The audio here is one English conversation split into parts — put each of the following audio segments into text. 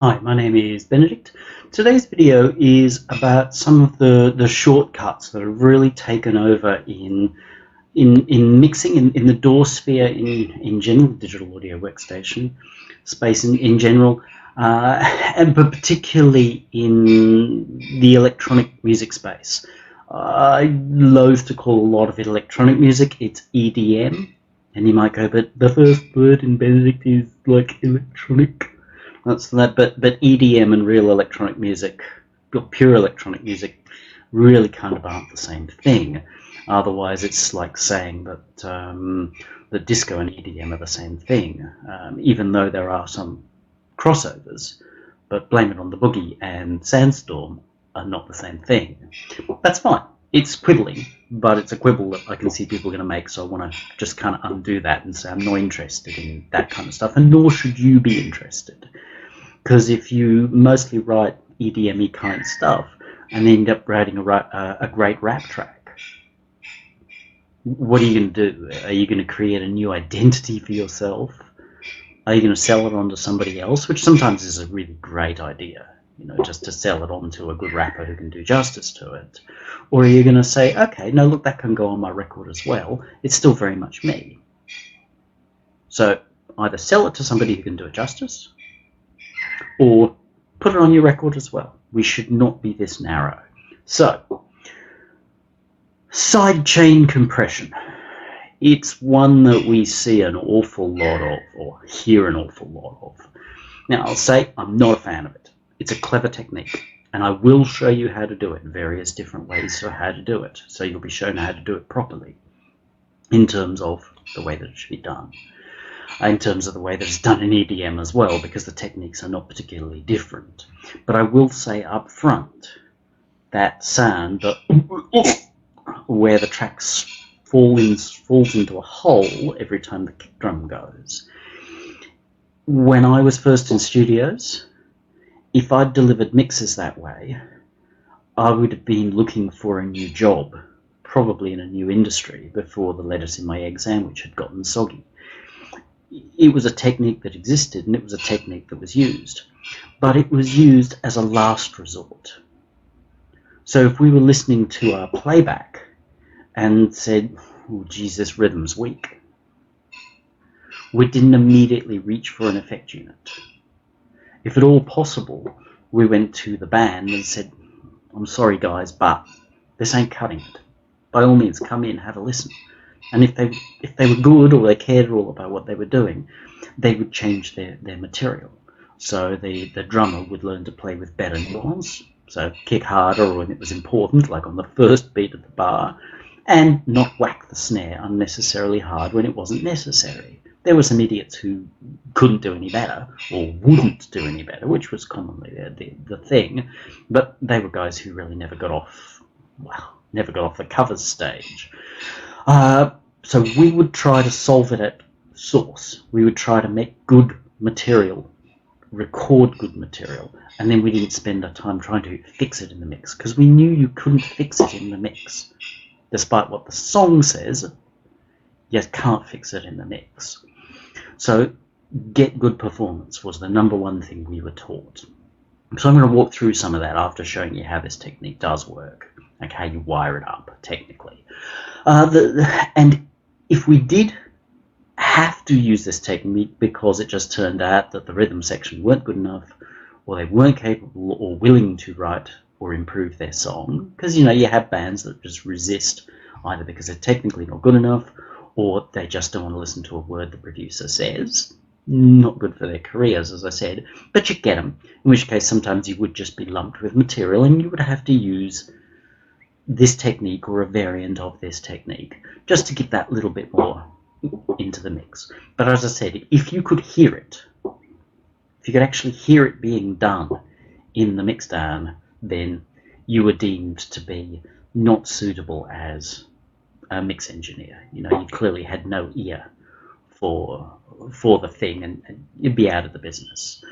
Hi, my name is Benedict. Today's video is about some of the shortcuts that have really taken over in mixing in the DAW sphere in general, digital audio workstation space in general, but particularly in the electronic music space. I loathe to call a lot of it electronic music. It's EDM, and you might go, but the first word in Benedict is like electronic. That's that, but EDM and real electronic music, pure electronic music, really kind of aren't the same thing. Otherwise, it's like saying that disco and EDM are the same thing, even though there are some crossovers. But Blame It on the Boogie and Sandstorm are not the same thing. That's fine. It's quibbling, but it's a quibble that I can see people are going to make, so I want to just kind of undo that and say I'm not interested in that kind of stuff, and nor should you be interested. Because if you mostly write EDM-y kind of stuff and end up writing a great rap track, what are you going to do? Are you going to create a new identity for yourself? Are you going to sell it on to somebody else? Which sometimes is a really great idea, just to sell it on to a good rapper who can do justice to it. Or are you going to say, okay, no, look, that can go on my record as well. It's still very much me. So either sell it to somebody who can do it justice, or put it on your record as well. We should not be this narrow. So, sidechain compression. It's one that we see an awful lot of, or hear an awful lot of. Now, I'll say I'm not a fan of it. It's a clever technique, and I will show you how to do it, various different ways for how to do it. So you'll be shown how to do it properly in terms of the way that it should be done. In terms of the way that it's done in EDM as well, because the techniques are not particularly different. But I will say up front that sound, where the track falls into a hole every time the kick drum goes. When I was first in studios, if I'd delivered mixes that way, I would have been looking for a new job, probably in a new industry, before the lettuce in my egg sandwich had gotten soggy. It was a technique that existed, and it was a technique that was used, but it was used as a last resort. So if we were listening to our playback and said, oh geez, this rhythm's weak, we didn't immediately reach for an effect unit. If at all possible, we went to the band and said, I'm sorry guys, but this ain't cutting it. By all means, come in, have a listen. And if they were good, or they cared at all about what they were doing, they would change their material. So the drummer would learn to play with better nuance, so kick harder when it was important, like on the first beat of the bar, and not whack the snare unnecessarily hard when it wasn't necessary. There were some idiots who couldn't do any better, or wouldn't do any better, which was commonly the thing, but they were guys who really never got off the covers stage. So we would try to solve it at source. We would try to make good material, record good material, and then we didn't spend our time trying to fix it in the mix, because we knew you couldn't fix it in the mix. Despite what the song says, you can't fix it in the mix. So get good performance was the number one thing we were taught. So I'm going to walk through some of that after showing you how this technique does work, like how you wire it up technically. And if we did have to use this technique because it just turned out that the rhythm section weren't good enough, or they weren't capable or willing to write or improve their song, because you have bands that just resist, either because they're technically not good enough, or they just don't want to listen to a word the producer says. Not good for their careers, as I said, but you get them, in which case sometimes you would just be lumped with material and you would have to use this technique or a variant of this technique just to get that little bit more into the mix. But as I said, if you could hear it, if you could actually hear it being done in the mixdown, then you were deemed to be not suitable as a mix engineer. You clearly had no ear for the thing, and you'd be out of the business.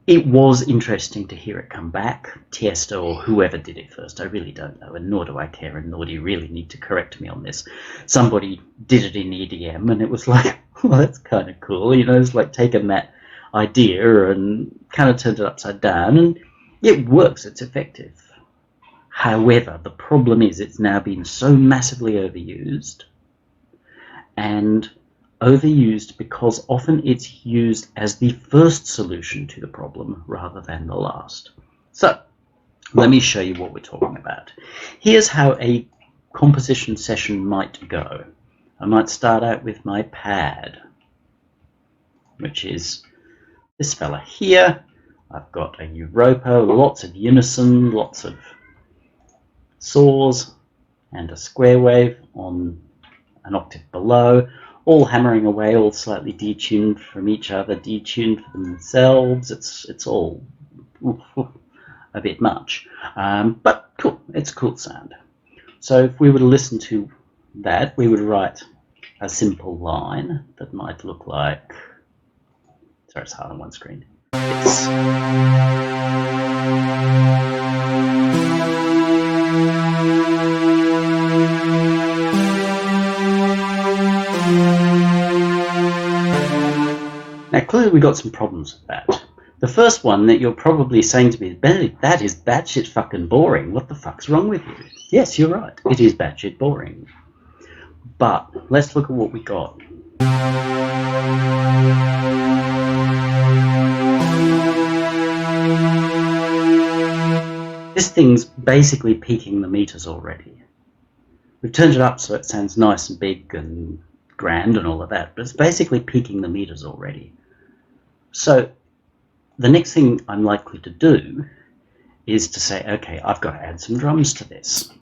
It was interesting to hear it come back. Tiesto or whoever did it first, I really don't know, and nor do I care, and nor do you really need to correct me on this. Somebody did it in EDM, and it was like, well, that's kind of cool. It's like taking that idea and kind of turned it upside down, and it works, it's effective. However, the problem is it's now been so massively overused, and overused because often it's used as the first solution to the problem rather than the last. So, let me show you what we're talking about. Here's how a composition session might go. I might start out with my pad, which is this fella here. I've got a Europa, lots of unison, lots of saws, and a square wave on an octave below, all hammering away, all slightly detuned from each other, detuned for themselves. It's all a bit much, but cool. It's a cool sound. So if we were to listen to that, we would write a simple line that might look like, sorry, it's hard on one screen. This. Now clearly we got some problems with that. The first one that you're probably saying to me is, Benedict, that is batshit fucking boring. What the fuck's wrong with you? Yes, you're right. It is batshit boring. But let's look at what we got. This thing's basically peaking the meters already. We've turned it up so it sounds nice and big and grand and all of that, but it's basically peaking the meters already. So the next thing I'm likely to do is to say, okay, I've got to add some drums to this.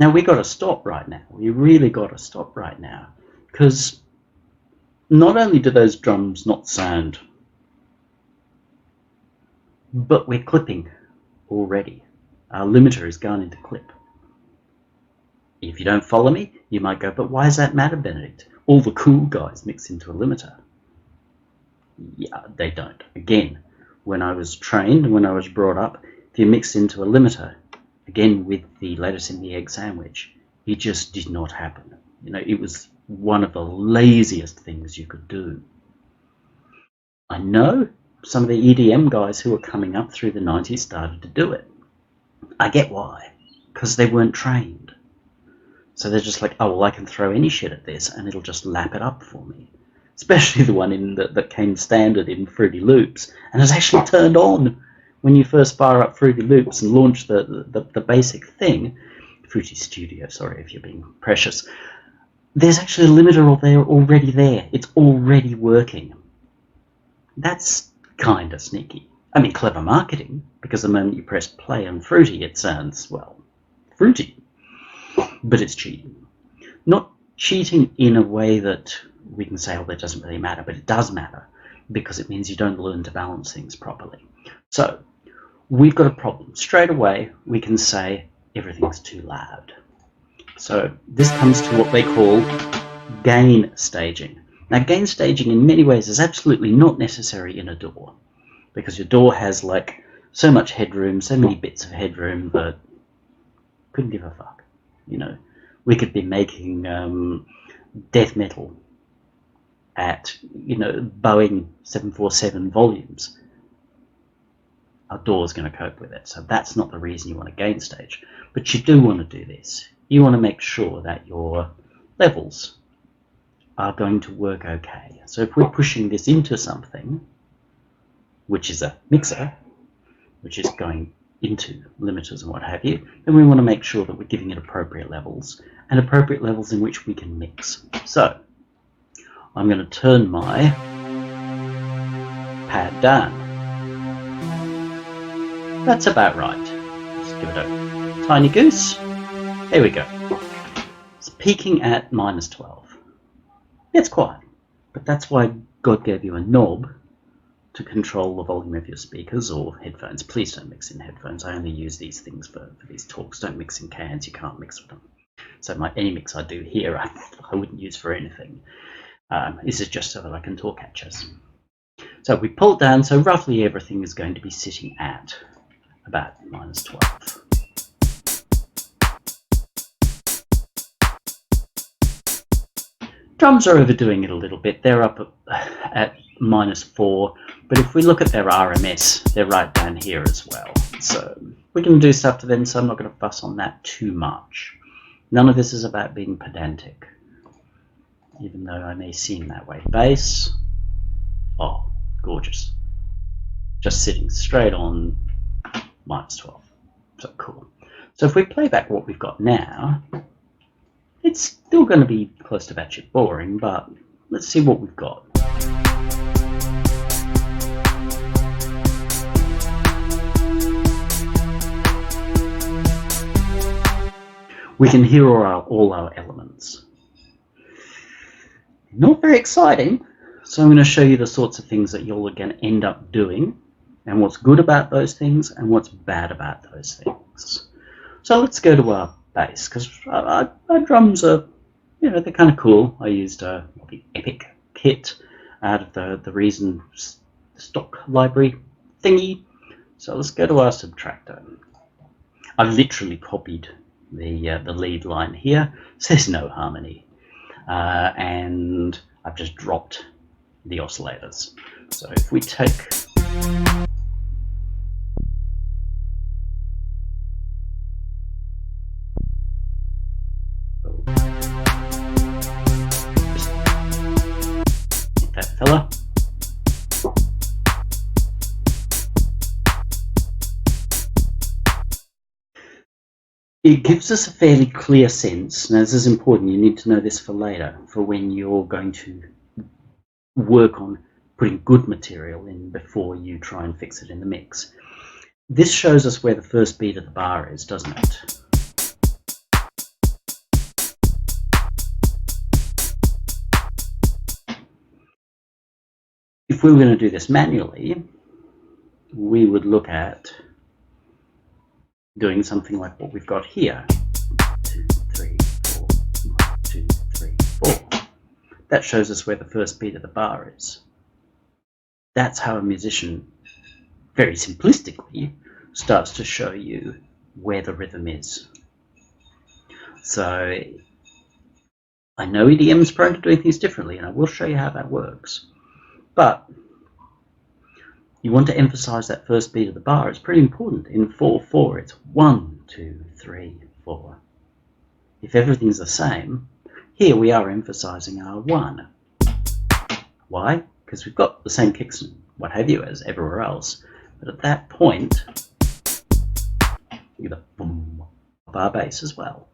Now we got to stop right now. We really got to stop right now, because not only do those drums not sound, but we're clipping already. Our limiter has gone into clip. If you don't follow me, you might go, but why does that matter, Benedict? All the cool guys mix into a limiter. Yeah, they don't. Again, when I was trained, when I was brought up, if you mixed into a limiter, again with the lettuce in the egg sandwich, it just did not happen. You know, it was one of the laziest things you could do. I know some of the EDM guys who were coming up through the 90s started to do it. I get why, because they weren't trained. So they're just like, oh, well, I can throw any shit at this and it'll just lap it up for me. Especially the one that came standard in Fruity Loops and is actually turned on when you first fire up Fruity Loops and launch the basic thing. Fruity Studio, sorry if you're being precious. There's actually a limiter already there. It's already working. That's kind of sneaky. I mean, clever marketing, because the moment you press play on Fruity, it sounds, well, fruity. But it's cheating. Not cheating in a way that we can say, oh, that doesn't really matter, but it does matter, because it means you don't learn to balance things properly. So, we've got a problem. Straight away, we can say everything's too loud. So, this comes to what they call gain staging. Now, gain staging in many ways is absolutely not necessary in a DAW, because your DAW has like so much headroom, so many bits of headroom that couldn't give a fuck. You know, we could be making death metal at, you know, Boeing 747 volumes. Our DAW is going to cope with it, so that's not the reason you want to gain stage. But you do want to do this. You want to make sure that your levels are going to work okay. So if we're pushing this into something, which is a mixer, which is going into limiters and what have you, then we want to make sure that we're giving it appropriate levels, and appropriate levels in which we can mix. So, I'm going to turn my pad down. That's about right. Let's give it a tiny goose. There we go. It's peaking at -12. It's quiet, but that's why God gave you a knob to control the volume of your speakers or headphones. Please don't mix in headphones. I only use these things for these talks. Don't mix in cans. You can't mix with them. So any mix I do here, I wouldn't use for anything. This is just so that I can talk at you. So we pull it down, so roughly everything is going to be sitting at about -12. Drums are overdoing it a little bit. They're up at -4, but if we look at their RMS, they're right down here as well. So we can do stuff to them, so I'm not going to fuss on that too much. None of this is about being pedantic, even though I may seem that way. Bass, oh, gorgeous. Just sitting straight on -12. So cool. So if we play back what we've got now, it's still going to be close to batshit boring, but let's see what we've got. We can hear all our elements. Not very exciting, so I'm going to show you the sorts of things that you're going to end up doing, and what's good about those things, and what's bad about those things. So let's go to our bass, because our drums are, they're kind of cool. I used the Epic kit out of the Reason stock library thingy. So let's go to our subtractor. I've literally copied the lead line here, so there's no harmony. And I've just dropped the oscillators. So if we take that fella. It gives us a fairly clear sense. Now this is important, you need to know this for later, for when you're going to work on putting good material in before you try and fix it in the mix. This shows us where the first beat of the bar is, doesn't it? If we were going to do this manually, we would look at doing something like what we've got here. 2, 3, 4, 1, 2, 3, 4. That shows us where the first beat of the bar is. That's how a musician, very simplistically, starts to show you where the rhythm is. So I know EDM's prone to doing things differently, and I will show you how that works. But you want to emphasize that first beat of the bar. It's pretty important. In 4/4, it's 1, 2, 3, 4. If everything's the same, here we are emphasizing our 1. Why? Because we've got the same kicks and what have you as everywhere else. But at that point, you get the boom of our bass as well.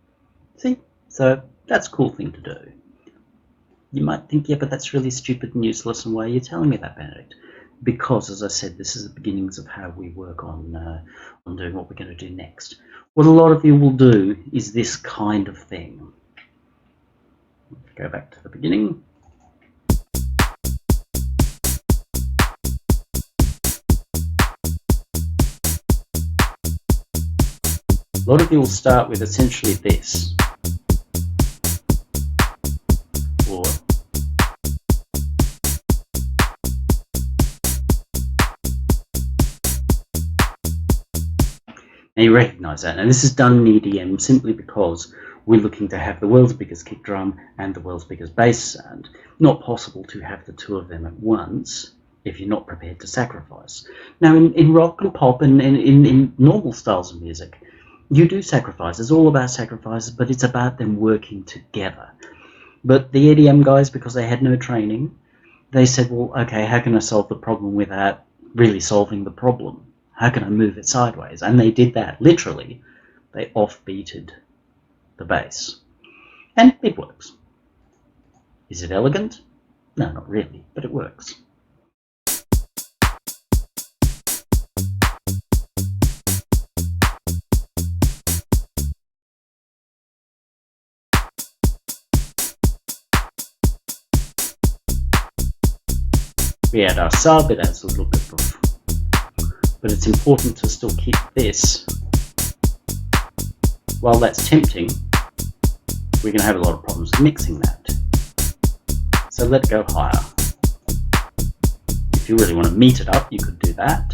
See? So that's a cool thing to do. You might think, yeah, but that's really stupid and useless, and why are you telling me that, Benedict? Because, as I said, this is the beginnings of how we work on doing what we're going to do next. What a lot of you will do is this kind of thing. Go back to the beginning. A lot of you will start with essentially this. Or and you recognize that. And this is done in EDM simply because we're looking to have the world's biggest kick drum and the world's biggest bass sound. Not possible to have the two of them at once if you're not prepared to sacrifice. Now, in rock and pop and in normal styles of music, you do sacrifice. It's all about sacrifices, but it's about them working together. But the EDM guys, because they had no training, they said, well, okay, how can I solve the problem without really solving the problem? How can I move it sideways? And they did that, literally. They offbeated the bass. And it works. Is it elegant? No, not really, but it works. We add our sub, it adds a little bit of, but it's important to still keep this. While that's tempting, we're going to have a lot of problems mixing that. So let it go higher. If you really want to meet it up, you could do that.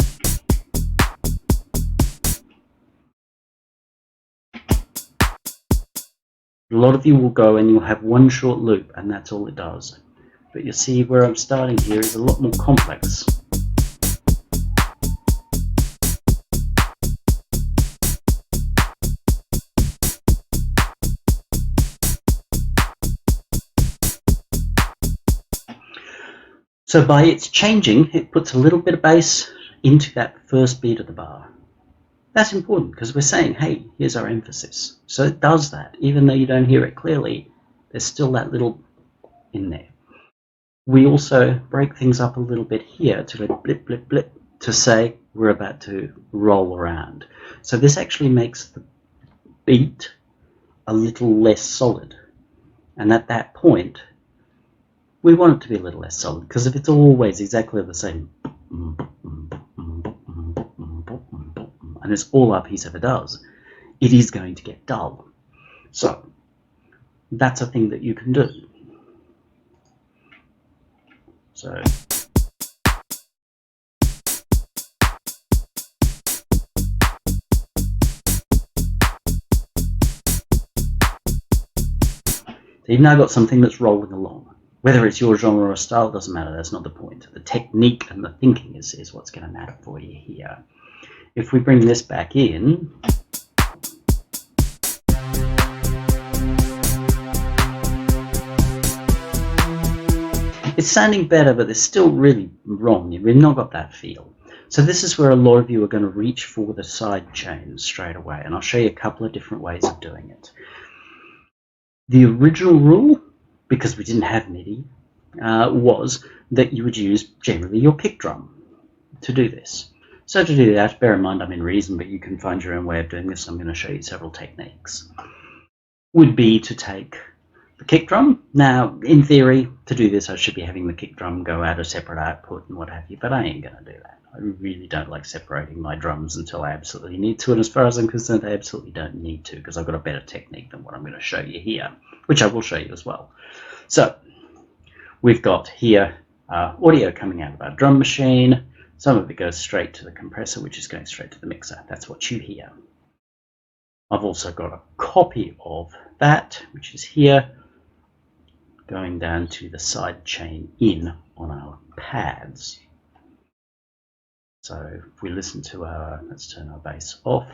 A lot of you will go and you'll have one short loop and that's all it does. But you see where I'm starting here is a lot more complex. So by its changing, it puts a little bit of bass into that first beat of the bar. That's important because we're saying, hey, here's our emphasis. So it does that. Even though you don't hear it clearly, there's still that little in there. We also break things up a little bit here to go blip, blip, blip to say we're about to roll around. So this actually makes the beat a little less solid. And at that point, we want it to be a little less solid, because if it's always exactly the same, and it's all our piece ever does, it is going to get dull. So that's a thing that you can do. So you've now got something that's rolling along. Whether it's your genre or style doesn't matter, that's not the point. The technique and the thinking is what's going to matter for you here. If we bring this back in, it's sounding better, but it's still really wrong. We've not got that feel. So this is where a lot of you are going to reach for the side chains straight away, and I'll show you a couple of different ways of doing it. The original rule, because we didn't have MIDI, was that you would use generally your kick drum to do this. So to do that, bear in mind I'm in Reason, but you can find your own way of doing this. I'm going to show you several techniques. Would be to take the kick drum. Now, in theory, to do this, I should be having the kick drum go out a separate output and what have you, but I ain't going to do that. I really don't like separating my drums until I absolutely need to, and as far as I'm concerned, I absolutely don't need to, because I've got a better technique than what I'm going to show you here, which I will show you as well. So, we've got here audio coming out of our drum machine. Some of it goes straight to the compressor, which is going straight to the mixer. That's what you hear. I've also got a copy of that, which is here, going down to the side chain in on our pads. So if we listen to our, let's turn our bass off.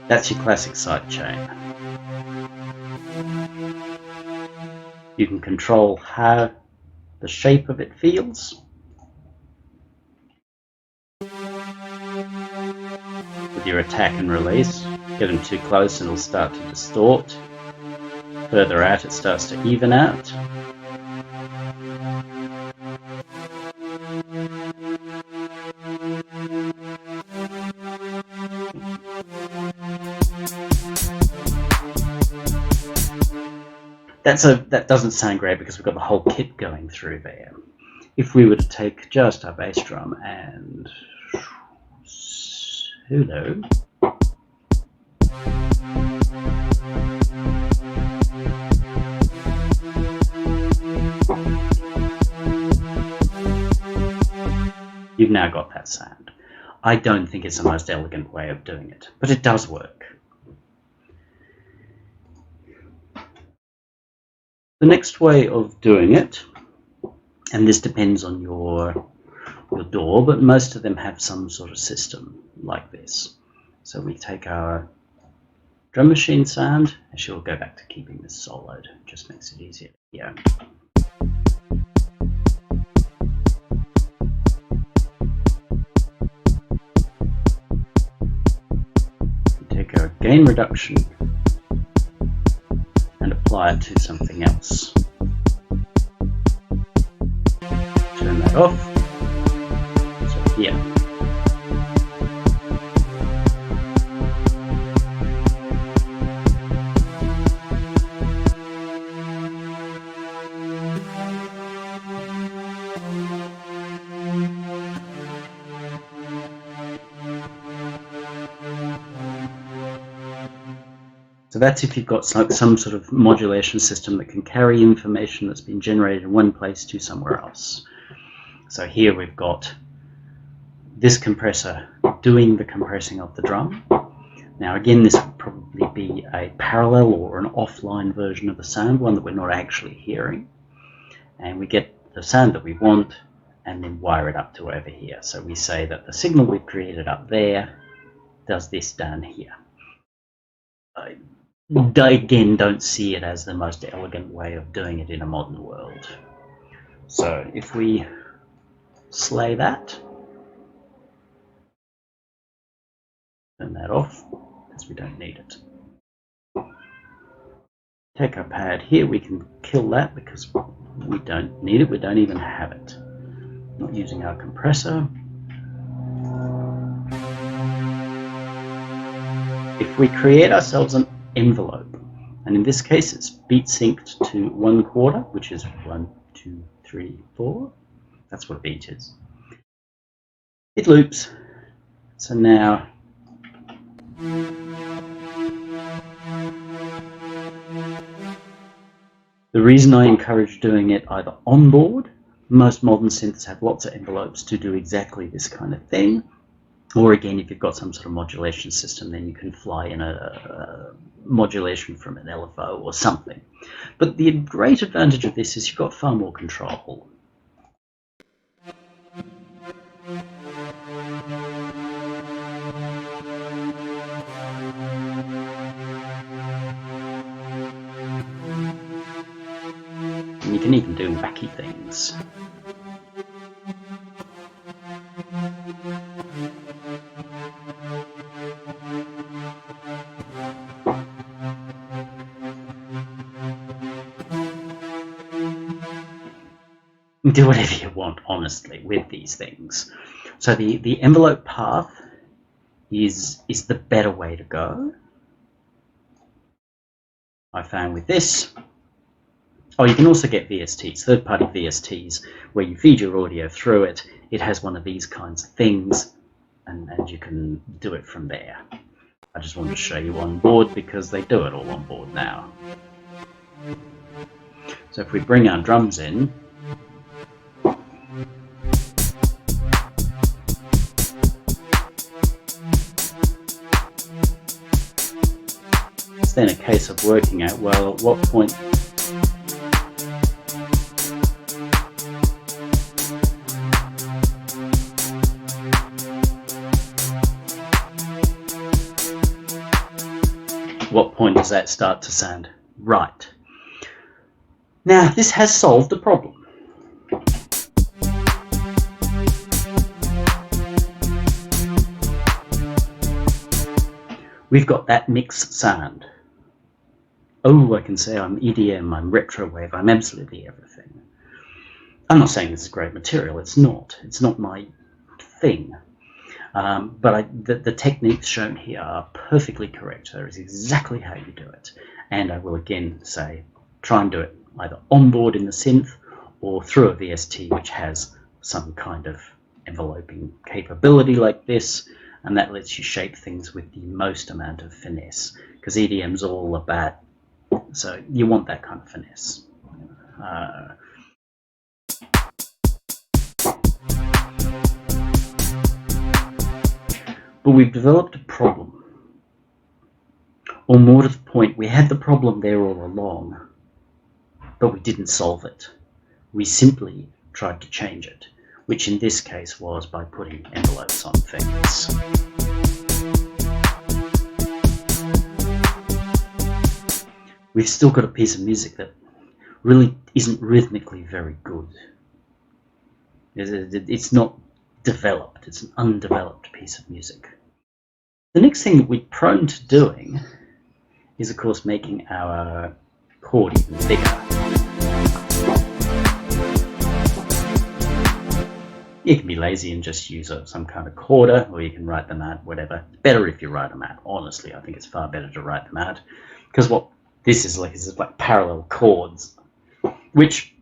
That's your classic side chain. You can control how the shape of it feels. With your attack and release, get them too close and it'll start to distort. Further out it starts to even out. That doesn't sound great because we've got the whole kit going through there. If we were to take just our bass drum and hello, you've now got that sound. I don't think it's the most elegant way of doing it, but it does work. The next way of doing it, and this depends on your DAW, but most of them have some sort of system like this. So we take our drum machine sound, actually we'll go back to keeping this soloed, it just makes it easier. Yeah. We take our gain reduction and apply it to something else. Turn that off. So here. So that's if you've got some sort of modulation system that can carry information that's been generated in one place to somewhere else. So here we've got this compressor doing the compressing of the drum. Now again, this would probably be a parallel or an offline version of the sound, one that we're not actually hearing. And we get the sound that we want and then wire it up to over here. So we say that the signal we've created up there does this down here. I again don't see it as the most elegant way of doing it in a modern world. So if we slay that, turn that off because we don't need it. Take our pad here, we can kill that because we don't need it, we don't even have it. Not using our compressor. If we create ourselves an envelope, and in this case it's beat synced to 1/4, which is 1, 2, 3, 4. That's what a beat is. It loops. So now the reason I encourage doing it either on board, most modern synths have lots of envelopes to do exactly this kind of thing, or again, if you've got some sort of modulation system, then you can fly in a modulation from an LFO or something. But the great advantage of this is you've got far more control. And you can even do wacky things. Do whatever you want, honestly, with these things. So the envelope path is the better way to go. I found with this. Oh, you can also get VSTs, third-party VSTs, where you feed your audio through it. It has one of these kinds of things, and you can do it from there. I just wanted to show you on board because they do it all on board now. So if we bring our drums in, it's then a case of working out, well, at what point does that start to sound right? Now, this has solved a problem. We've got that mixed sound. Oh, I can say I'm EDM, I'm retrowave, I'm absolutely everything. I'm not saying this is great material, it's not. It's not my thing. But the techniques shown here are perfectly correct. That is exactly how you do it. And I will again say, try and do it either on board in the synth or through a VST which has some kind of enveloping capability like this, and that lets you shape things with the most amount of finesse, because EDM's all about, so you want that kind of finesse. But we've developed a problem, or more to the point, we had the problem there all along, but we didn't solve it. We simply tried to change it, which in this case was by putting envelopes on things. We've still got a piece of music that really isn't rhythmically very good. It's not developed, it's an undeveloped piece of music. The next thing that we're prone to doing is, of course, making our chord even bigger. You can be lazy and just use some kind of chorder, or you can write them out, whatever. It's better if you write them out, honestly. I think it's far better to write them out, because what this is like parallel chords, which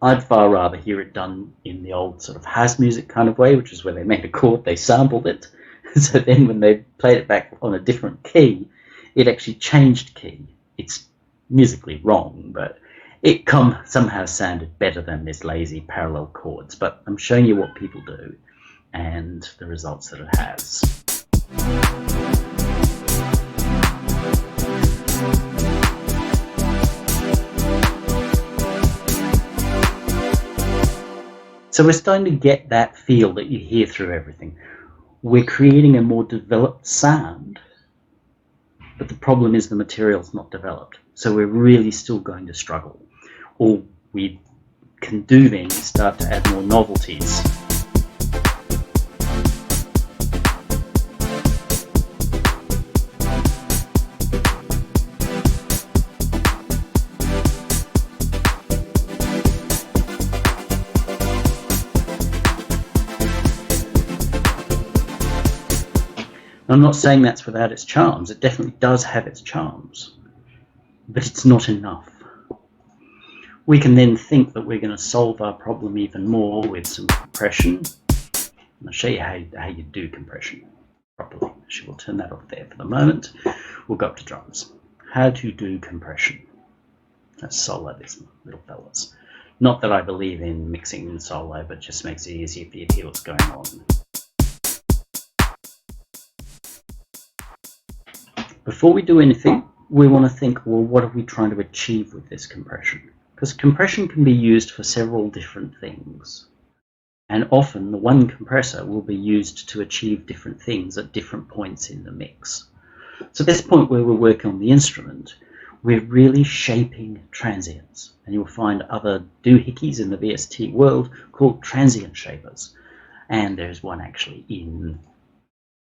I'd far rather hear it done in the old sort of house music kind of way, which is where they made a chord, they sampled it, so then when they played it back on a different key, it actually changed key. It's musically wrong, but it somehow sounded better than this lazy parallel chords. But I'm showing you what people do and the results that it has. So we're starting to get that feel that you hear through everything. We're creating a more developed sound, but the problem is the material's not developed. So we're really still going to struggle. All we can do then is start to add more novelties. I'm not saying that's without its charms. It definitely does have its charms, but it's not enough. We can then think that we're going to solve our problem even more with some compression. I'll show you how you do compression properly. Actually, we'll turn that off there for the moment. We'll go up to drums. How to do compression. Let's solo these little fellas. Not that I believe in mixing in solo, but it just makes it easier for you to hear what's going on. Before we do anything, we want to think, well, what are we trying to achieve with this compression? Because compression can be used for several different things. And often the one compressor will be used to achieve different things at different points in the mix. So at this point where we're working on the instrument, we're really shaping transients. And you'll find other doohickeys in the VST world called transient shapers. And there's one actually in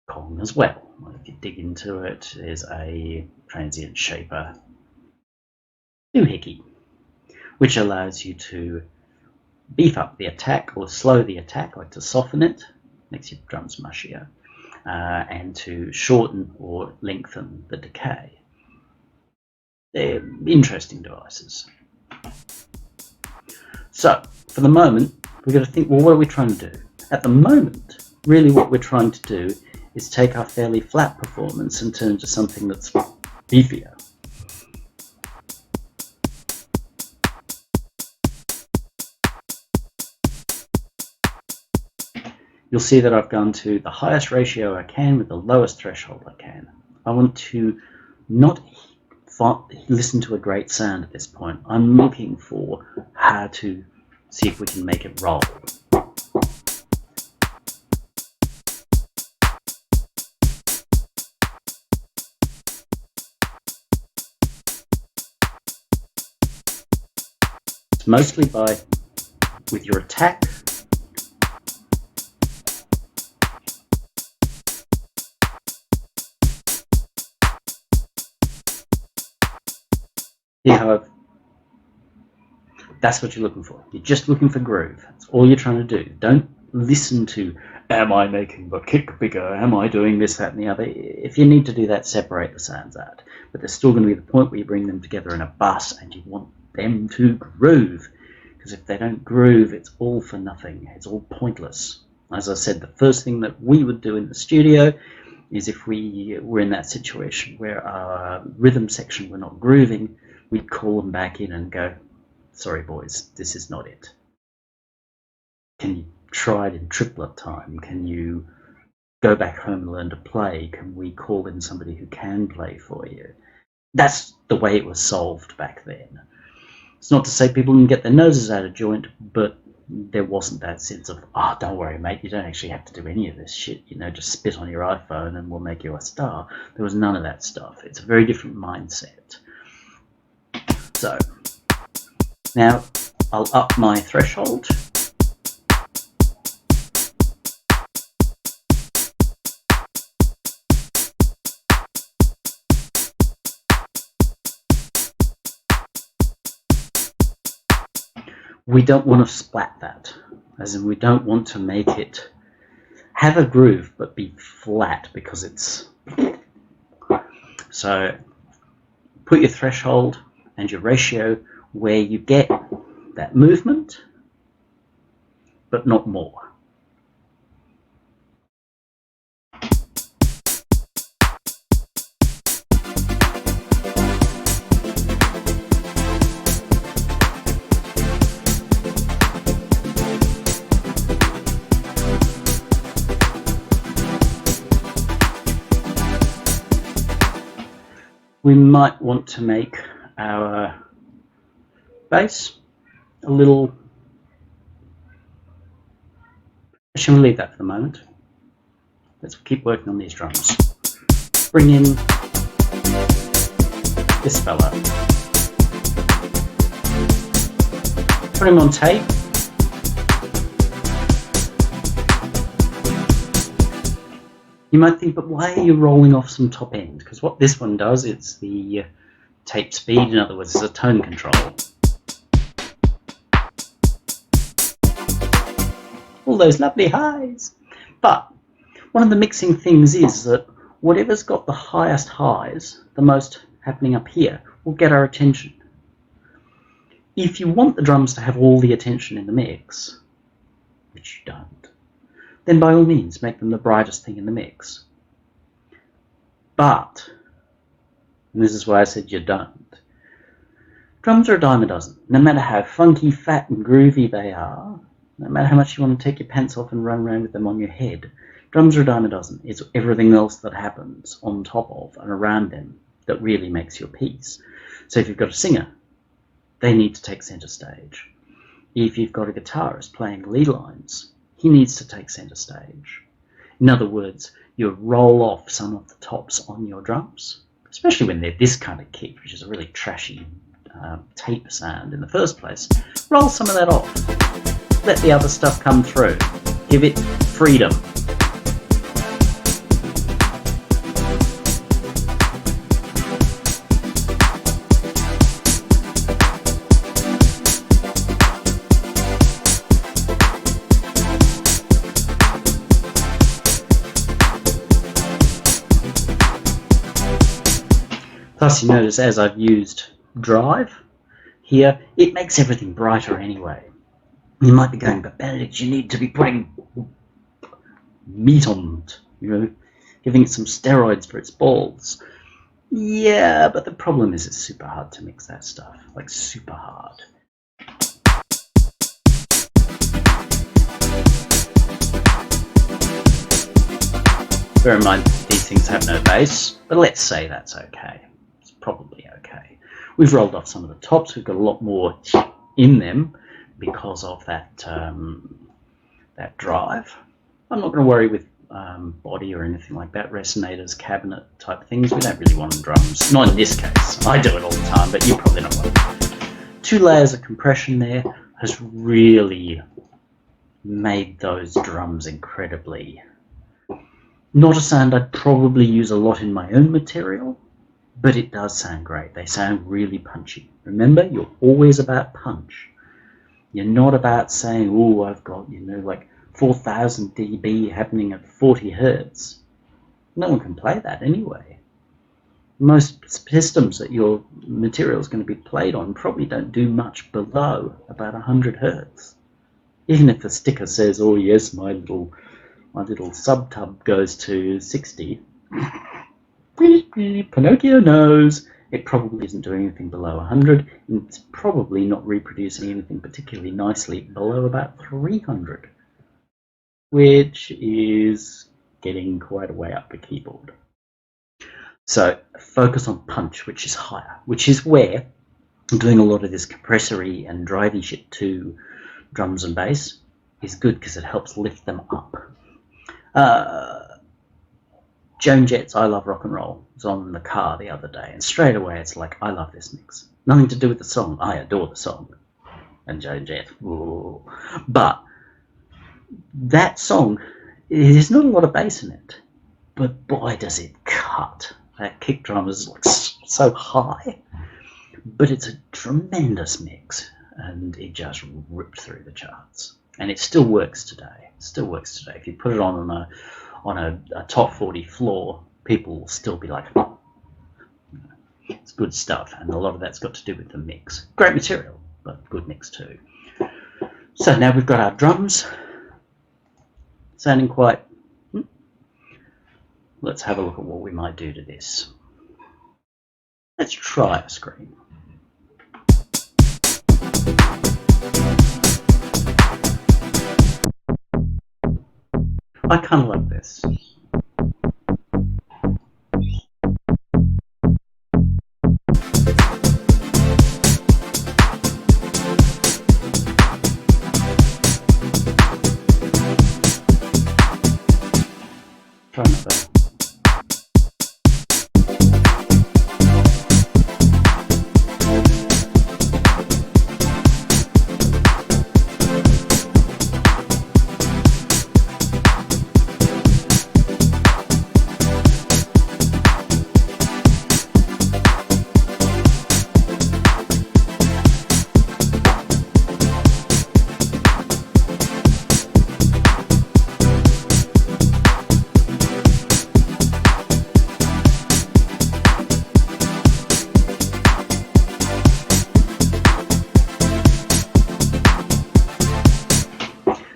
Kong as well. If you dig into it, there's a transient shaper doohickey, which allows you to beef up the attack or slow the attack, like to soften it, makes your drums mushier, and to shorten or lengthen the decay. They're interesting devices. So, for the moment, we've got to think, well, what are we trying to do? At the moment, really what we're trying to do is take our fairly flat performance and turn it to something that's beefier. You'll see that I've gone to the highest ratio I can with the lowest threshold I can. I want to not listen to a great sound at this point. I'm looking for how to see if we can make it roll. It's mostly with your attack. That's what you're looking for. You're just looking for groove. That's all you're trying to do. Don't listen to, am I making the kick bigger? Am I doing this, that, and the other? If you need to do that, separate the sounds out. But there's still going to be the point where you bring them together in a bus and you want them to groove. Because if they don't groove, it's all for nothing. It's all pointless. As I said, the first thing that we would do in the studio is if we were in that situation where our rhythm section were not grooving, we'd call them back in and go, sorry boys, this is not it. Can you try it in triplet time? Can you go back home and learn to play? Can we call in somebody who can play for you? That's the way it was solved back then. It's not to say people didn't get their noses out of joint, but there wasn't that sense of, oh, don't worry, mate, you don't actually have to do any of this shit. You know, just spit on your iPhone and we'll make you a star. There was none of that stuff. It's a very different mindset. So, now I'll up my threshold. We don't want to splat that, as in we don't want to make it have a groove but be flat because it's... So put your threshold and your ratio where you get that movement but not more. We might want to make our bass a little... Shall we leave that for the moment? Let's keep working on these drums. Bring in this fella. Put him on tape. You might think, but why are you rolling off some top end? Because what this one does, it's the tape speed, in other words, it's a tone control. All those lovely highs. But one of the mixing things is that whatever's got the highest highs, the most happening up here, will get our attention. If you want the drums to have all the attention in the mix, which you don't, then by all means make them the brightest thing in the mix. But, and this is why I said you don't, drums are a dime a dozen. No matter how funky, fat and groovy they are, no matter how much you want to take your pants off and run around with them on your head, drums are a dime a dozen. It's everything else that happens on top of and around them that really makes your piece. So if you've got a singer, they need to take center stage. If you've got a guitarist playing lead lines, he needs to take center stage. In other words, you roll off some of the tops on your drums, especially when they're this kind of kick, which is a really trashy tape sound in the first place. Roll some of that off. Let the other stuff come through. Give it freedom. Plus, you notice as I've used drive here, it makes everything brighter anyway. You might be going, but Benedict, you need to be putting meat on it, giving it some steroids for its balls. Yeah, but the problem is it's super hard to mix that stuff, like super hard. Bear in mind, these things have no bass, but let's say that's okay. It's probably okay. We've rolled off some of the tops. We've got a lot more in them because of that that drive. I'm not going to worry with body or anything like that, resonators, cabinet type things. We don't really want them drums. Not in this case. I do it all the time, but you probably don't want it. 2 layers of compression there has really made those drums incredibly... Not a sound I'd probably use a lot in my own material, but it does sound great. They sound really punchy. Remember, you're always about punch. You're not about saying, oh, I've got, like 4,000 dB happening at 40 hertz. No one can play that anyway. Most systems that your material is going to be played on probably don't do much below about 100 hertz. Even if the sticker says, oh yes, my little sub-tub goes to 60. Pinocchio knows it probably isn't doing anything below 100, and it's probably not reproducing anything particularly nicely below about 300, which is getting quite a way up the keyboard. So focus on punch, which is higher, which is where I'm doing a lot of this compressory and drivey shit to drums and bass is good because it helps lift them up. Joan Jett's I Love Rock and Roll was on in the car the other day, and straight away it's like, I love this mix. Nothing to do with the song. I adore the song. And Joan Jett. Ooh. But that song, there's not a lot of bass in it, but boy does it cut. That kick drum is like so high, but it's a tremendous mix, and it just ripped through the charts. And it still works today. If you put it on a top 40 floor, people will still be like, oh, it's good stuff. And a lot of that's got to do with the mix. Great material, but good mix too. So now we've got our drums sounding quite... Let's have a look at what we might do to this. Let's try a scream. I kind of like this. limiter.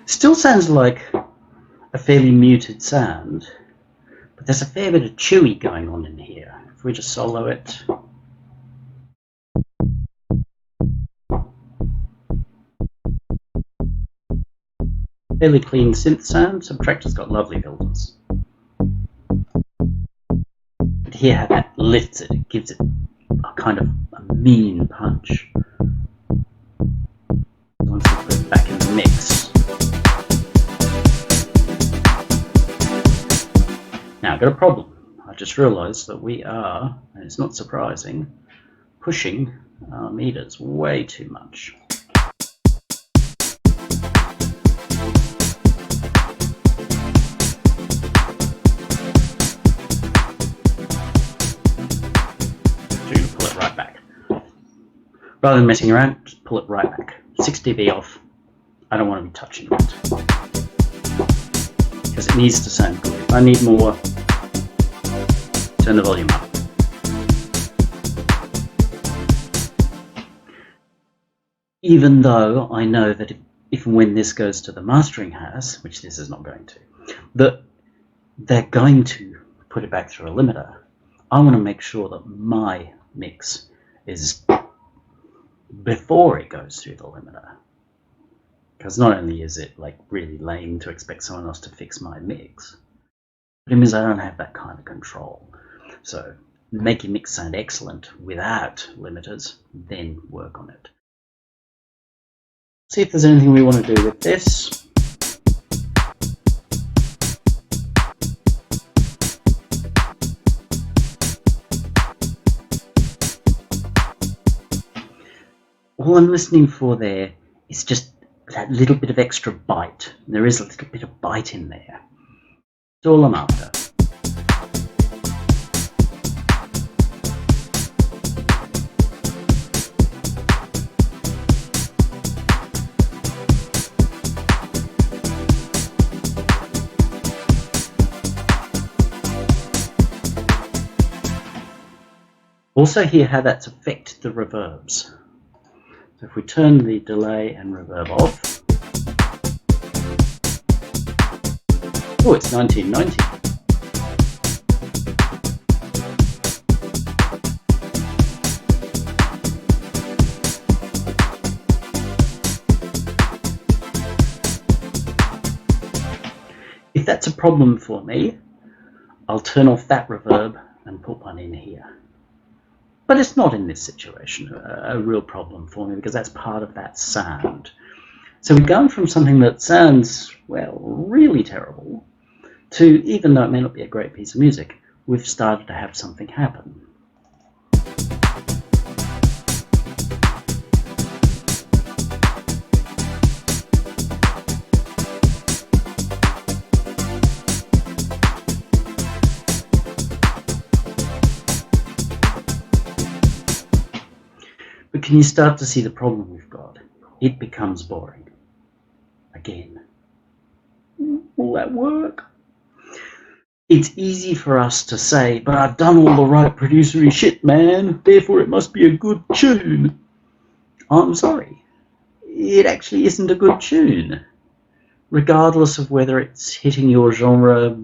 Still sounds like a fairly muted sound, but there's a fair bit of chewy going on in here. If we just solo it. Fairly clean synth sound. Subtractor's got lovely filters. But hear how that lifts it. It gives it a kind of a mean punch. Once we put it back in the mix. Now I've got a problem. I just realised that we are, and it's not surprising, pushing our meters way too much. So you're going to pull it right back. Rather than messing around, just pull it right back. 6 dB off. I don't want to be touching that. Because it needs to sound good. If I need more, turn the volume up. Even though I know that if and when this goes to the mastering house, which this is not going to, that they're going to put it back through a limiter, I want to make sure that my mix is before it goes through the limiter. Because not only is it like really lame to expect someone else to fix my mix, but it means I don't have that kind of control. So make your mix sound excellent without limiters, then work on it. See if there's anything we want to do with this. All I'm listening for there is just that little bit of extra bite. There is a little bit of bite in there. That's all I'm after. Also hear how that's affected the reverbs. So if we turn the delay and reverb off, oh, it's 1990. If that's a problem for me, I'll turn off that reverb and put one in here. But it's not in this situation a real problem for me because that's part of that sound. So we're going from something that sounds, well, really terrible to, even though it may not be a great piece of music, we've started to have something happen. But can you start to see the problem we've got? It becomes boring. Again. Will that work? It's easy for us to say, but I've done all the right producery shit, man, therefore it must be a good tune. I'm sorry. It actually isn't a good tune. Regardless of whether it's hitting your genre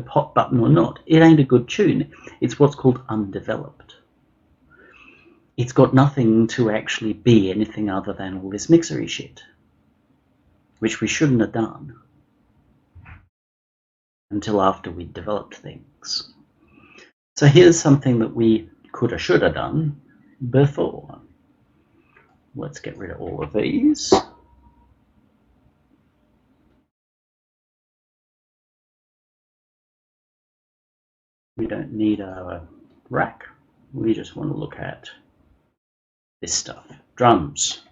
pop button or not, it ain't a good tune. It's what's called undeveloped. It's got nothing to actually be anything other than all this mixery shit, which we shouldn't have done until after we'd developed things. So here's something that we could have, should have done before. Let's get rid of all of these. We don't need a rack. We just want to look at this stuff. Drums.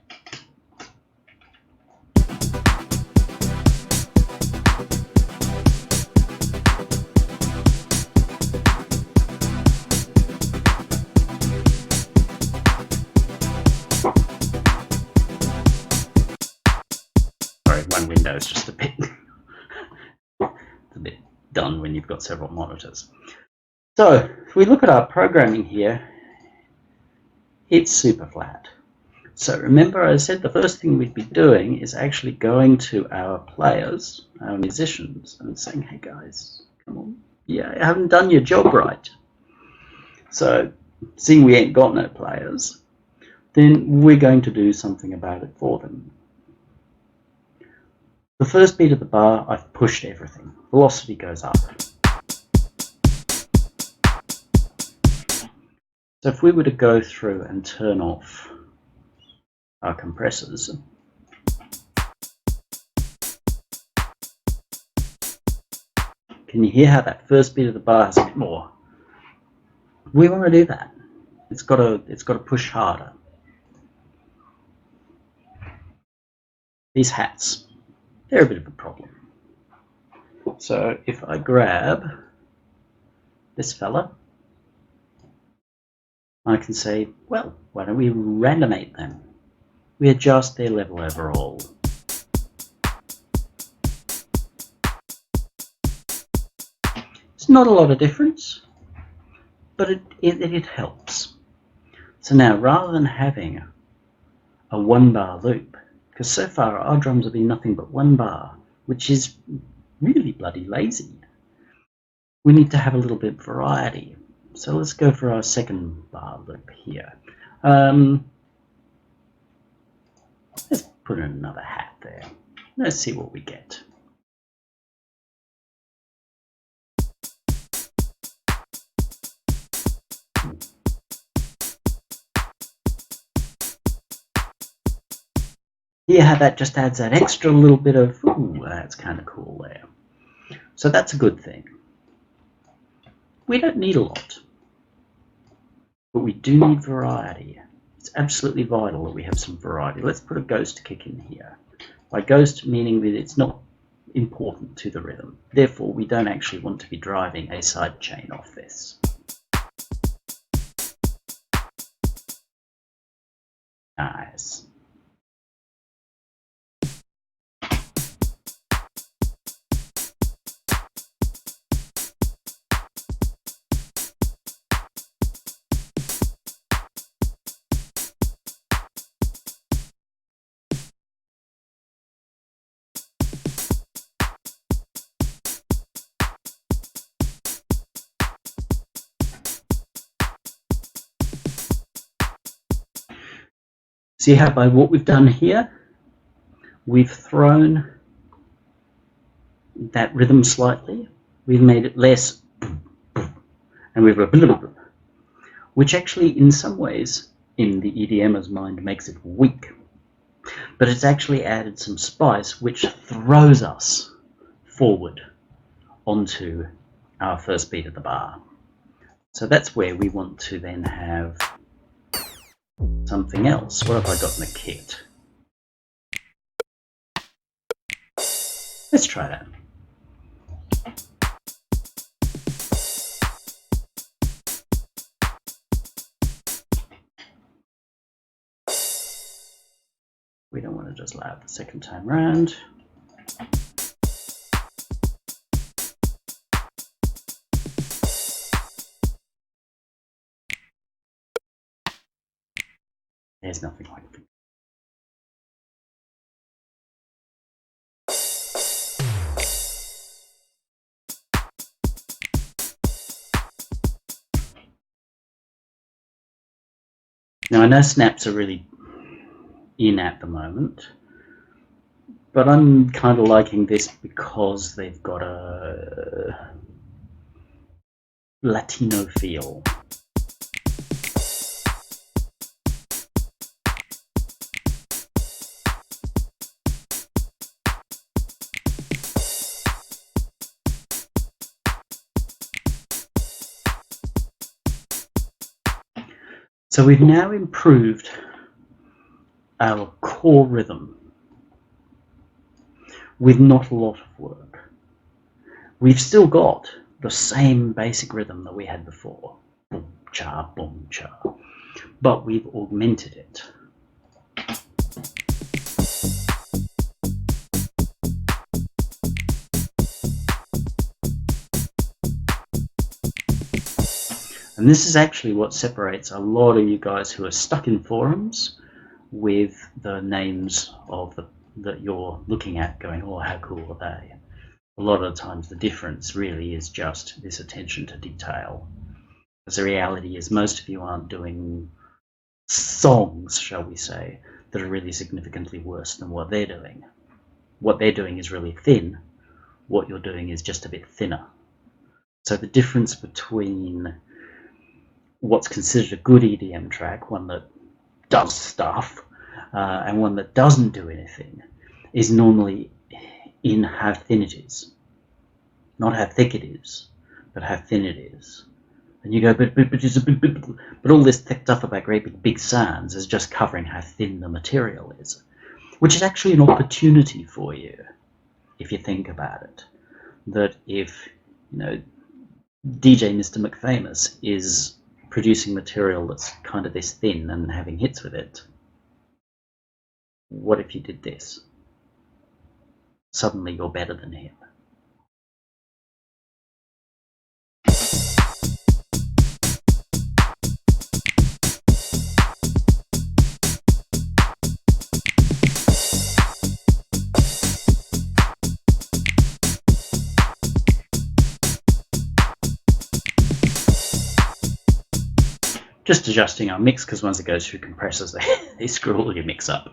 Sorry, one window is just a bit done when you've got several monitors. So if we look at our programming here, it's super flat. So remember I said the first thing we'd be doing is actually going to our players, our musicians, and saying, hey guys, come on, yeah, you haven't done your job right. So seeing we ain't got no players, then we're going to do something about it for them. The first beat of the bar, I've pushed everything. Velocity goes up. So if we were to go through and turn off our compressors, can you hear how that first beat of the bar has a bit more? We want to do that. It's got to push harder. These hats, they're a bit of a problem. So if I grab this fella, I can say, well, why don't we randomate them? We adjust their level overall. It's not a lot of difference, but it helps. So now, rather than having a 1 bar loop, because so far our drums have been nothing but 1 bar, which is really bloody lazy, we need to have a little bit of variety. So let's go for our 2nd bar loop here. Let's put in another hat there. Let's see what we get. Here, how that just adds that extra little bit of, ooh, that's kind of cool there. So that's a good thing. We don't need a lot, but we do need variety. It's absolutely vital that we have some variety. Let's put a ghost kick in here. By ghost, meaning that it's not important to the rhythm. Therefore, we don't actually want to be driving a side chain off this. Nice. See how by what we've done here, we've thrown that rhythm slightly. We've made it less, and we've got, which actually in some ways, in the EDMer's mind, makes it weak. But it's actually added some spice, which throws us forward onto our first beat of the bar. So that's where we want to then have something else. What have I got in the kit? Let's try that. We don't want to just loud the second time round. There's nothing like it. Now I know snaps are really in at the moment, but I'm kind of liking this because they've got a Latino feel. So we've now improved our core rhythm with not a lot of work. We've still got the same basic rhythm that we had before, boom, cha, but we've augmented it. And this is actually what separates a lot of you guys who are stuck in forums with the names of that you're looking at going, oh, how cool are they? A lot of the times the difference really is just this attention to detail. Because the reality is most of you aren't doing songs, shall we say, that are really significantly worse than what they're doing. What they're doing is really thin. What you're doing is just a bit thinner. So the difference between what's considered a good EDM track, one that does stuff, and one that doesn't do anything, is normally in how thin it is. Not how thick it is, but how thin it is. And you go, but all this thick stuff about great big sounds is just covering how thin the material is, which is actually an opportunity for you, if you think about it. That if, DJ Mr. McFamous is producing material that's kind of this thin and having hits with it, what if you did this? Suddenly you're better than him. Just adjusting our mix, because once it goes through compressors, they screw all your mix up.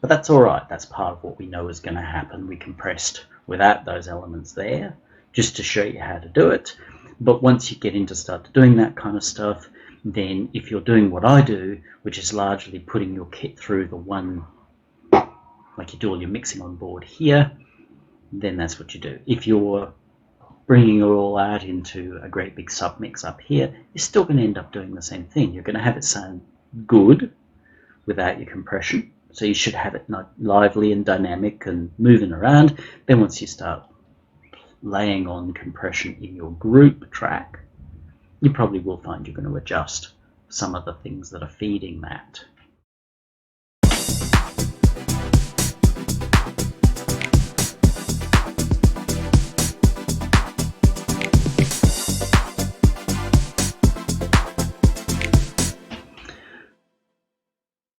But that's all right. That's part of what we know is going to happen. We compressed without those elements there, just to show you how to do it. But once you get into start doing that kind of stuff, then if you're doing what I do, which is largely putting your kit through the one, like you do all your mixing on board here, then that's what you do. If you're bringing it all out into a great big submix up here, you're still going to end up doing the same thing. You're going to have it sound good without your compression. So you should have it lively and dynamic and moving around. Then once you start laying on compression in your group track, you probably will find you're going to adjust some of the things that are feeding that.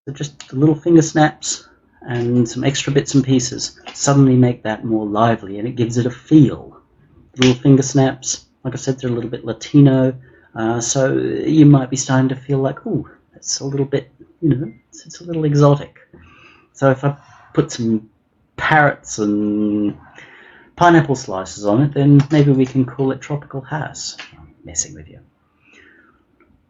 So just the little finger snaps and some extra bits and pieces suddenly make that more lively, and it gives it a feel. Little finger snaps, like I said, they're a little bit Latino, so you might be starting to feel like, oh, that's a little bit, it's a little exotic. So if I put some parrots and pineapple slices on it, then maybe we can call it tropical house. I'm messing with you.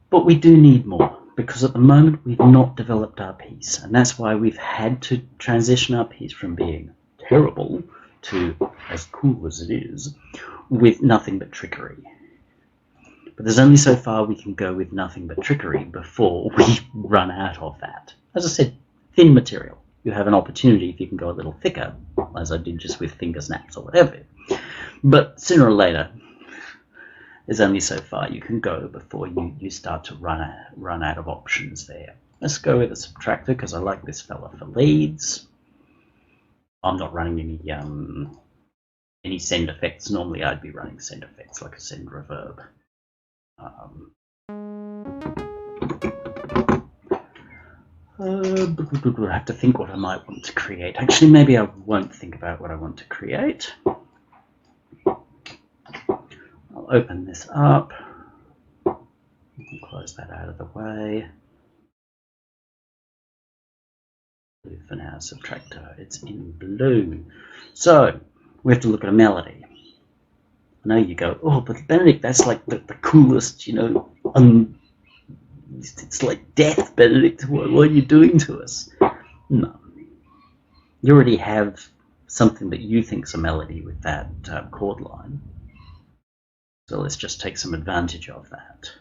But we do need more, because at the moment we've not developed our piece, and that's why we've had to transition our piece from being terrible to as cool as it is with nothing but trickery. But there's only so far we can go with nothing but trickery before we run out of that. As I said, thin material. You have an opportunity if you can go a little thicker, as I did just with finger snaps or whatever. But sooner or later, there's only so far you can go before you start to run out of options there. Let's go with a subtractor, because I like this fella for leads. I'm not running any send effects. Normally I'd be running send effects like a send reverb. I have to think what I might want to create. Actually, maybe I won't think about what I want to create. I'll open this up. Close that out of the way. Blue for now, subtractor. It's in blue. So we have to look at a melody. I know you go, oh, but Benedict, that's like the coolest, it's like death, Benedict. What are you doing to us? No. You already have something that you think's a melody with that chord line. So let's just take some advantage of that.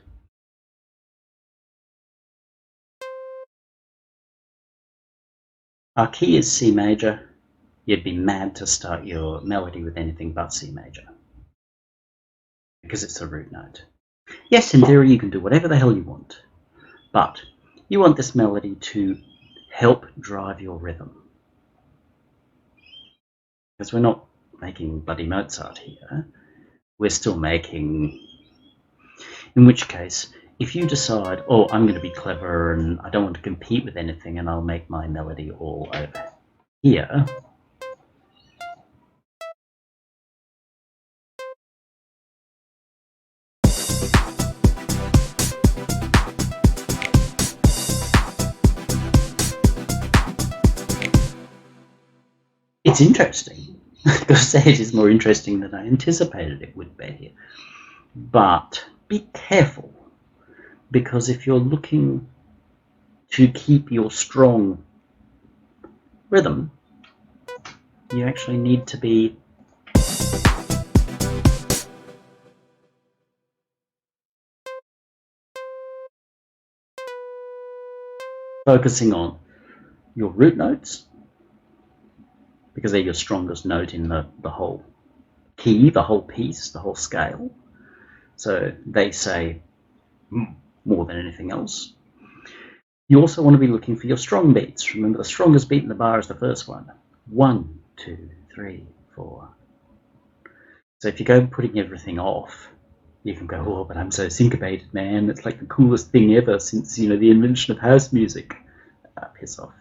Our key is C major. You'd be mad to start your melody with anything but C major, because it's the root note. Yes, in theory you can do whatever the hell you want, but you want this melody to help drive your rhythm. Because we're not making bloody Mozart here, we're still making, in which case, if you decide, oh, I'm going to be clever and I don't want to compete with anything and I'll make my melody all over here, it's interesting. I've got to say, it is more interesting than I anticipated it would be. But be careful, because if you're looking to keep your strong rhythm, you actually need to be focusing on your root notes, because they're your strongest note in the whole key, the whole piece, the whole scale. So they say more than anything else. You also want to be looking for your strong beats. Remember, the strongest beat in the bar is the first one. 1, 2, 3, 4. So if you go putting everything off, you can go, oh, but I'm so syncopated, man. It's like the coolest thing ever since, the invention of house music. Piss off.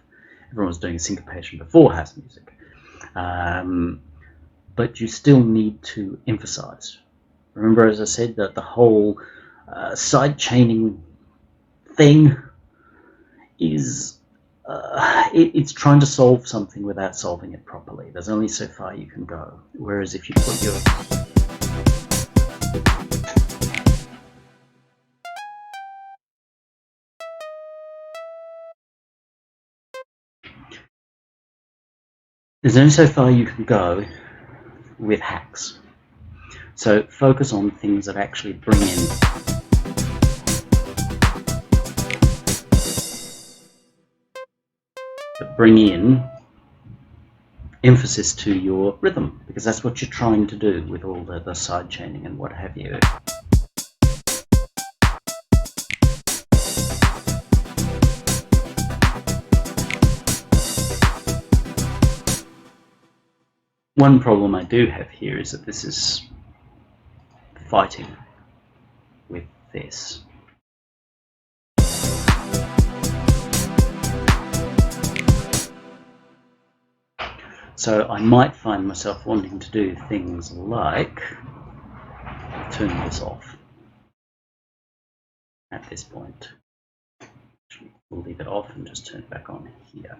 Everyone was doing syncopation before house music. But you still need to emphasize. Remember, as I said, that the whole side-chaining thing is it's trying to solve something without solving it properly. There's only so far you can go. Whereas if you put your... There's only so far you can go with hacks. So focus on things that actually bring in emphasis to your rhythm, because that's what you're trying to do with all the side chaining and what have you. One problem I do have here is that this is fighting with this. So I might find myself wanting to do things like turn this off at this point. We'll leave it off and just turn it back on here.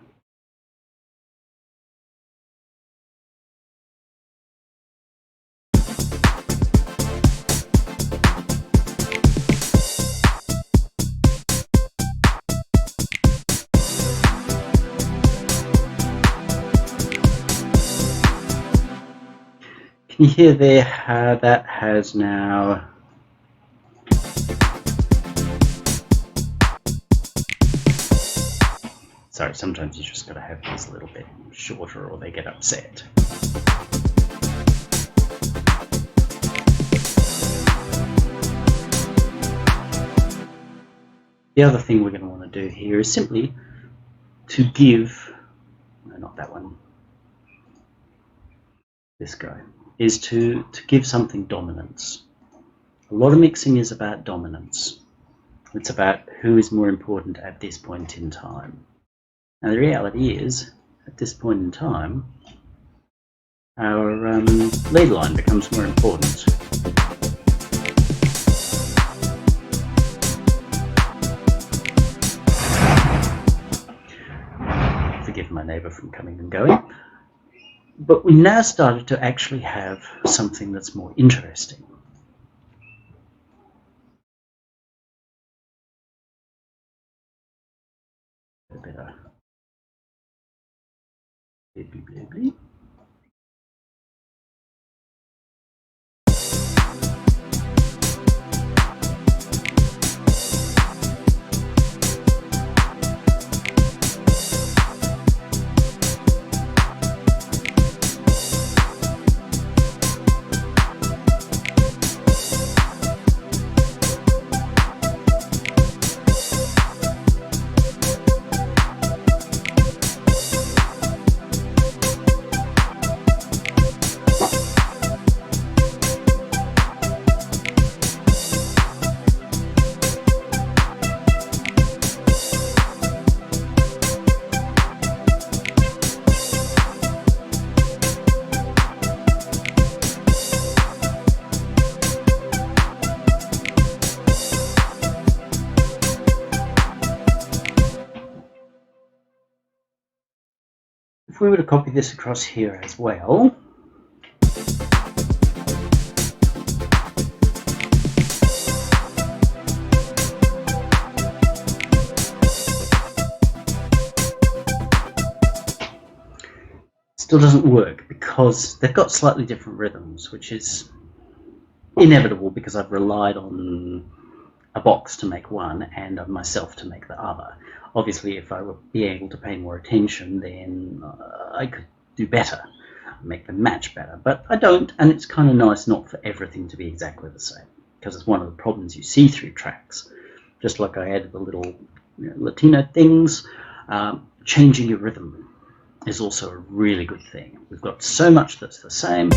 Can you hear there how that has now sorry, sometimes you just got to have these a little bit shorter or they get upset. The other thing we're going to want to do here is simply to give, no, not that one, this guy, is to give something dominance. A lot of mixing is about dominance. It's about who is more important at this point in time. Now the reality is, at this point in time, our lead line becomes more important. Forgive my neighbour from coming and going. But we now started to actually have something that's more interesting. A bit of bleep, bleep, bleep. if we were to copy this across here as well, still doesn't work because they've got slightly different rhythms, which is inevitable because I've relied on a box to make one and on myself to make the other. Obviously, if I were be able to pay more attention, then I could do better, make them match better. But I don't, and it's kind of nice not for everything to be exactly the same, because it's one of the problems you see through tracks. Just like I added the little Latino things, changing your rhythm is also a really good thing. We've got so much that's the same.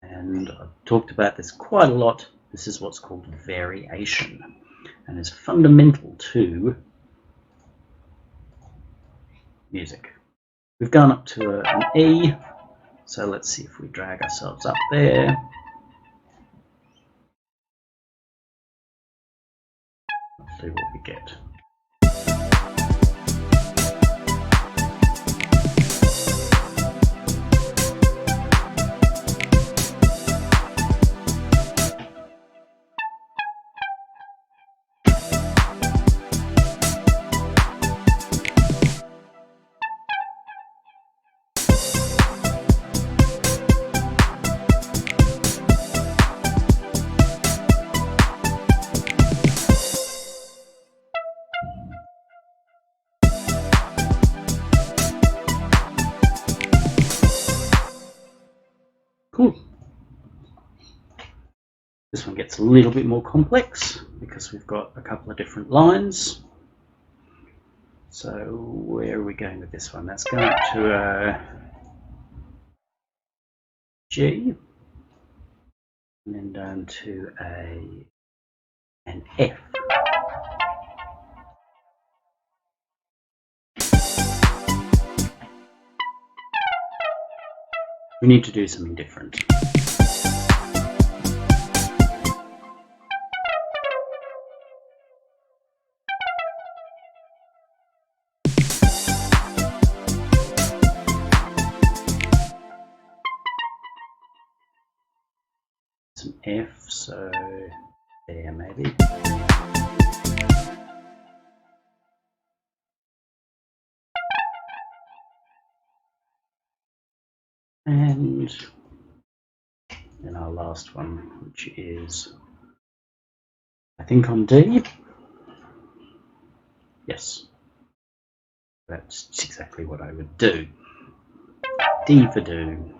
And I've talked about this quite a lot. This is what's called variation, and is fundamental to music. We've gone up to an E, so let's see if we drag ourselves up there. Let's see what we get. Cool. This one gets a little bit more complex because we've got a couple of different lines. So where are we going with this one? That's going up to a G, and then down to an F. We need to do something different. Some F, so there maybe. And then our last one, which is, I think, on D. Yes, that's exactly what I would do. D for do.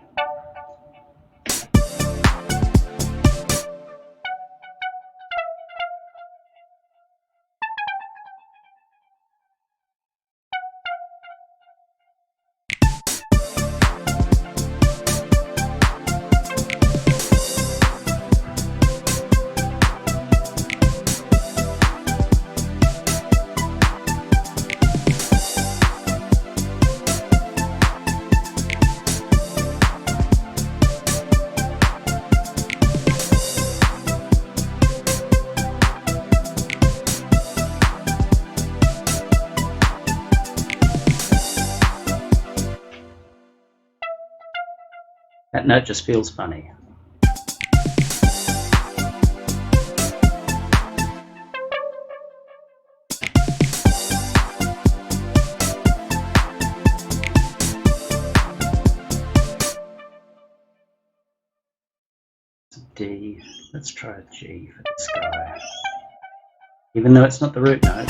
That note just feels funny. D. Let's try a G for this guy. Even though it's not the root note.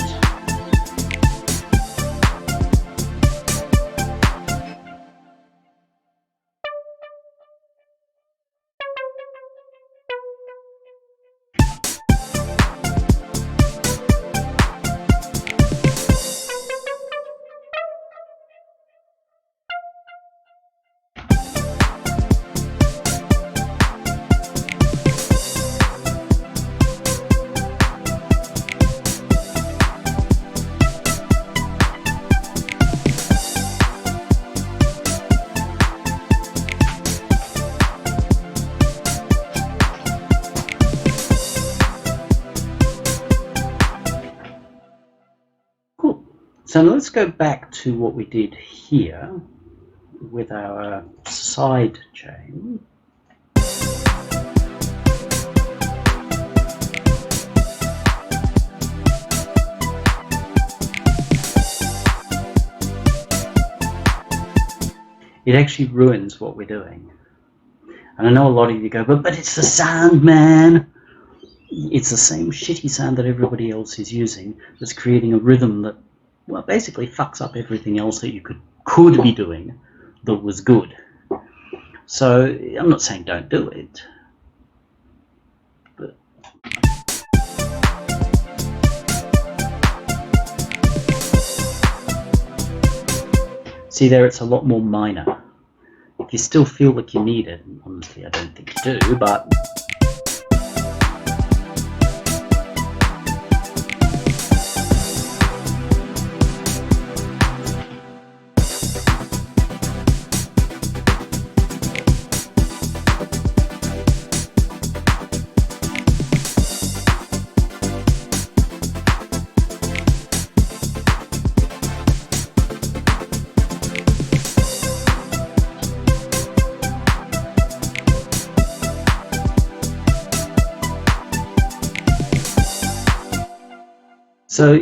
So let's go back to what we did here with our side chain. It actually ruins what we're doing. And I know a lot of you go, but it's the sound, man. It's the same shitty sound that everybody else is using that's creating a rhythm that, well, basically fucks up everything else that you could be doing that was good. So I'm not saying don't do it, but see there, it's a lot more minor. If you still feel like you need it, honestly I don't think you do, but so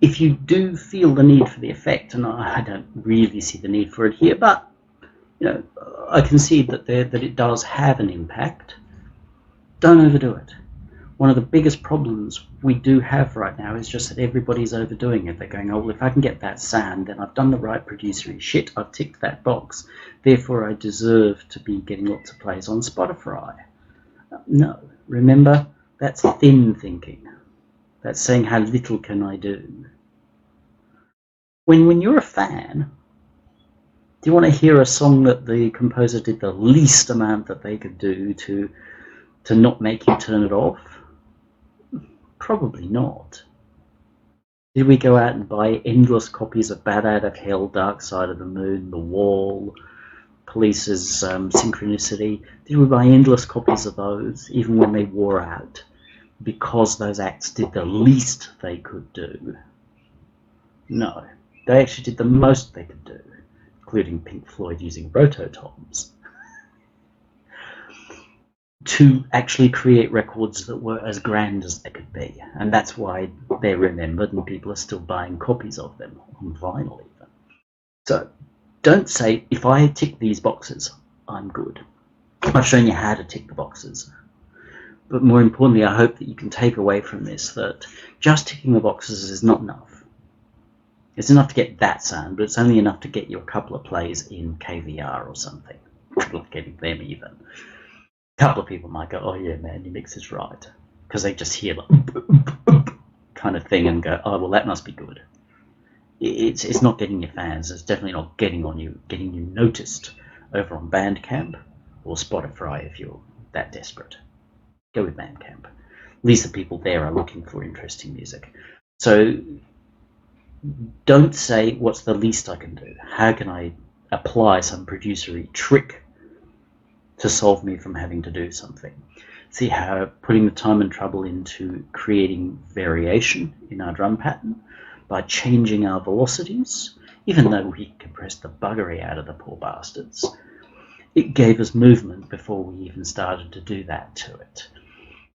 if you do feel the need for the effect, and I don't really see the need for it here, but you know, I concede that it does have an impact, don't overdo it. One of the biggest problems we do have right now is just that everybody's overdoing it. They're going, oh, well, if I can get that sound, then I've done the right producery shit, I've ticked that box, therefore I deserve to be getting lots of plays on Spotify. No, remember, that's thin thinking. That's saying how little can I do. When you're a fan, do you want to hear a song that the composer did the least amount that they could do to not make you turn it off? Probably not. Did we go out and buy endless copies of Bat Out of Hell, Dark Side of the Moon, The Wall, Police's Synchronicity? Did we buy endless copies of those, even when they wore out, because those acts did the least they could do? No. They actually did the most they could do, including Pink Floyd using rototoms, to actually create records that were as grand as they could be. And that's why they're remembered and people are still buying copies of them, on vinyl even. So don't say, if I tick these boxes, I'm good. I've shown you how to tick the boxes. But more importantly, I hope that you can take away from this that just ticking the boxes is not enough. It's enough to get that sound, but it's only enough to get you a couple of plays in KVR or something. Not getting them even. A couple of people might go, oh yeah, man, your mix is right. Because they just hear like kind of thing and go, oh, well, that must be good. It's not getting your fans. It's definitely not getting you noticed over on Bandcamp or Spotify if you're that desperate. Go with Bandcamp. At least the people there are looking for interesting music. So don't say, what's the least I can do? How can I apply some producery trick to solve me from having to do something? See how putting the time and trouble into creating variation in our drum pattern by changing our velocities, even though we compressed the buggery out of the poor bastards, it gave us movement before we even started to do that to it.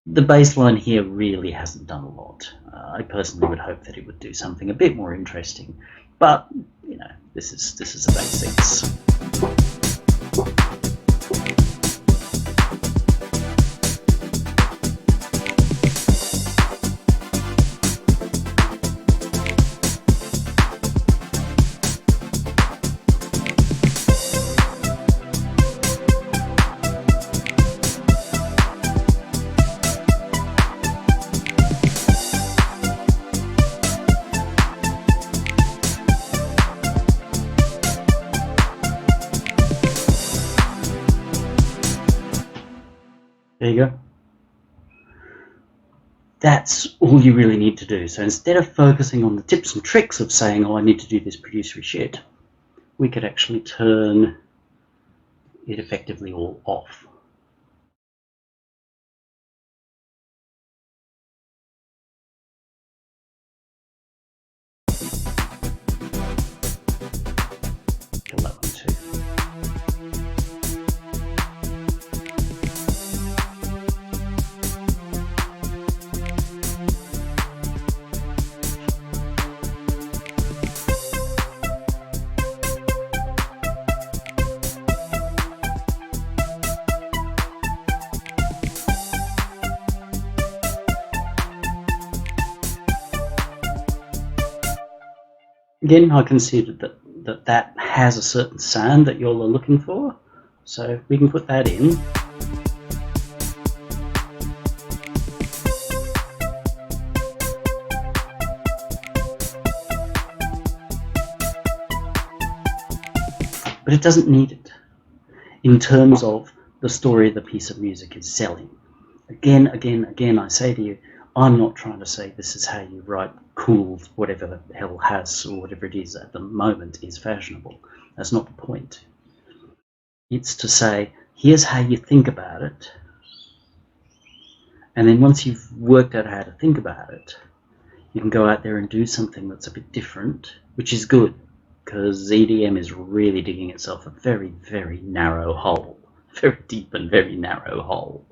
The bass line here really hasn't done a lot. I personally would hope that it would do something a bit more interesting, but you know, this is the basics. There you go. That's all you really need to do. So instead of focusing on the tips and tricks of saying, oh, I need to do this producery shit, we could actually turn it effectively all off. Again, I consider that has a certain sound that you're looking for, so we can put that in. But it doesn't need it in terms of the story the piece of music is selling. Again, I say to you, I'm not trying to say this is how you write cool, whatever the hell has or whatever it is at the moment is fashionable. That's not the point. It's to say, here's how you think about it. And then once you've worked out how to think about it, you can go out there and do something that's a bit different, which is good, because EDM is really digging itself a very, very narrow hole, very deep and very narrow hole.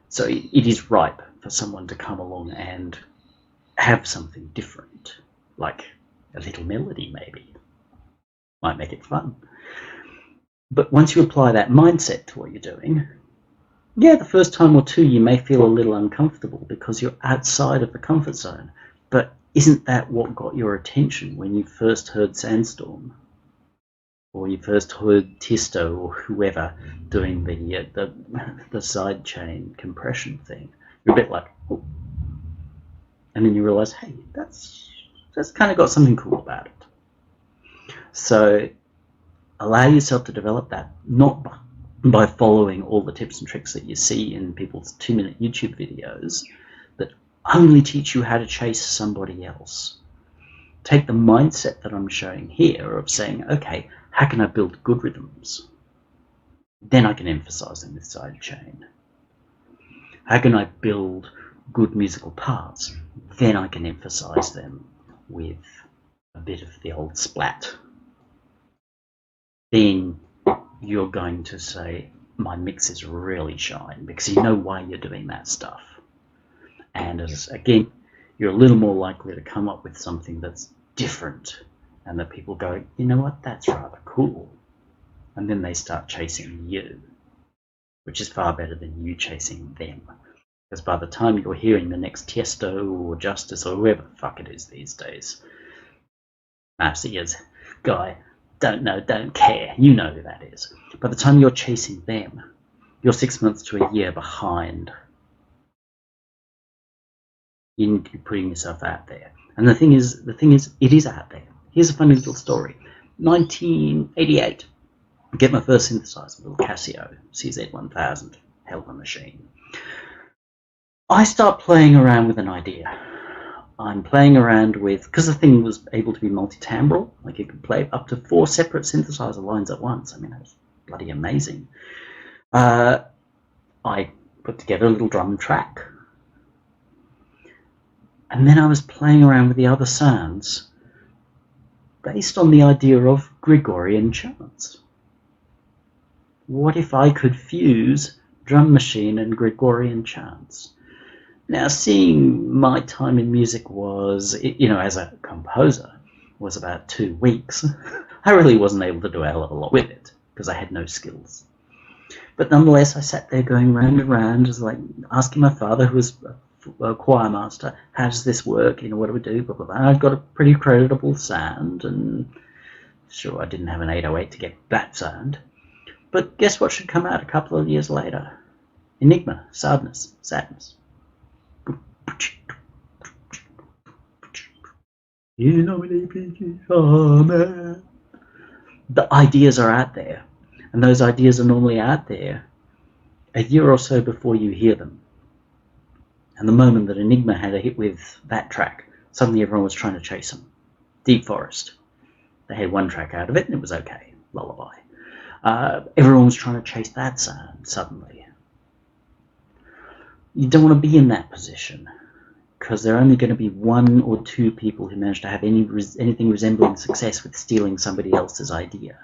So it is ripe for someone to come along and have something different, like a little melody maybe. Might make it fun. But once you apply that mindset to what you're doing, yeah, the first time or two you may feel a little uncomfortable because you're outside of the comfort zone. But isn't that what got your attention when you first heard Sandstorm? Or you first heard Tisto or whoever doing the sidechain compression thing? You're a bit like, oh. And then you realise, hey, that's kind of got something cool about it. So allow yourself to develop that, not by following all the tips and tricks that you see in people's 2-minute YouTube videos that only teach you how to chase somebody else. Take the mindset that I'm showing here of saying, okay, how can I build good rhythms? Then I can emphasize them with sidechain. How can I build good musical parts? Then I can emphasize them with a bit of the old splat. Then you're going to say, my mixes really shine, because you know why you're doing that stuff. And again, you're a little more likely to come up with something that's different and that people go, you know what, that's rather cool. And then they start chasing you, which is far better than you chasing them. Because by the time you're hearing the next Tiesto or Justice or whoever the fuck it is these days, Marcia's guy, don't know, don't care, you know who that is. By the time you're chasing them, you're 6 months to a year behind. You need to be putting yourself out there. And the thing is, it is out there. Here's a funny little story. 1988, I get my first synthesizer, little Casio CZ1000, hell of a machine. I start playing around with an idea. I'm playing around with, because the thing was able to be multi-timbral, like you could play up to 4 separate synthesizer lines at once. I mean, that was bloody amazing. I put together a little drum track. And then I was playing around with the other sounds based on the idea of Gregorian chants. What if I could fuse drum machine and Gregorian chants? Now, seeing my time in music was, as a composer, was about 2 weeks. I really wasn't able to do a hell of a lot with it because I had no skills. But nonetheless, I sat there going round and round, just like asking my father, who was a choir master, how does this work? What do we do? Blah, blah, blah. I've got a pretty creditable sound, and sure, I didn't have an 808 to get that sound. But guess what should come out a couple of years later? Enigma, sadness. The ideas are out there, and those ideas are normally out there a year or so before you hear them. And the moment that Enigma had a hit with that track, suddenly everyone was trying to chase them. Deep Forest. They had 1 track out of it and it was okay. Lullaby. Everyone was trying to chase that sound suddenly. You don't want to be in that position, because there are only going to be 1 or 2 people who manage to have anything resembling success with stealing somebody else's idea.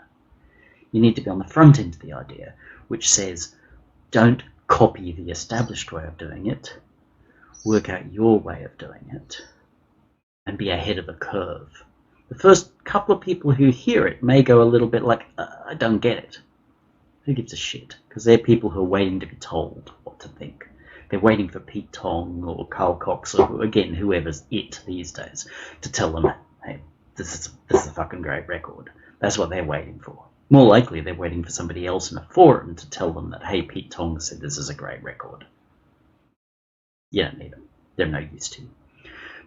You need to be on the front end of the idea, which says, don't copy the established way of doing it, work out your way of doing it, and be ahead of the curve. The first couple of people who hear it may go a little bit like, I don't get it. Who gives a shit? Because they're people who are waiting to be told what to think. They're waiting for Pete Tong or Carl Cox or, again, whoever's it these days to tell them hey, this is a fucking great record. That's what they're waiting for. More likely, they're waiting for somebody else in a forum to tell them that, hey, Pete Tong said this is a great record. You don't need them. They're no use to you.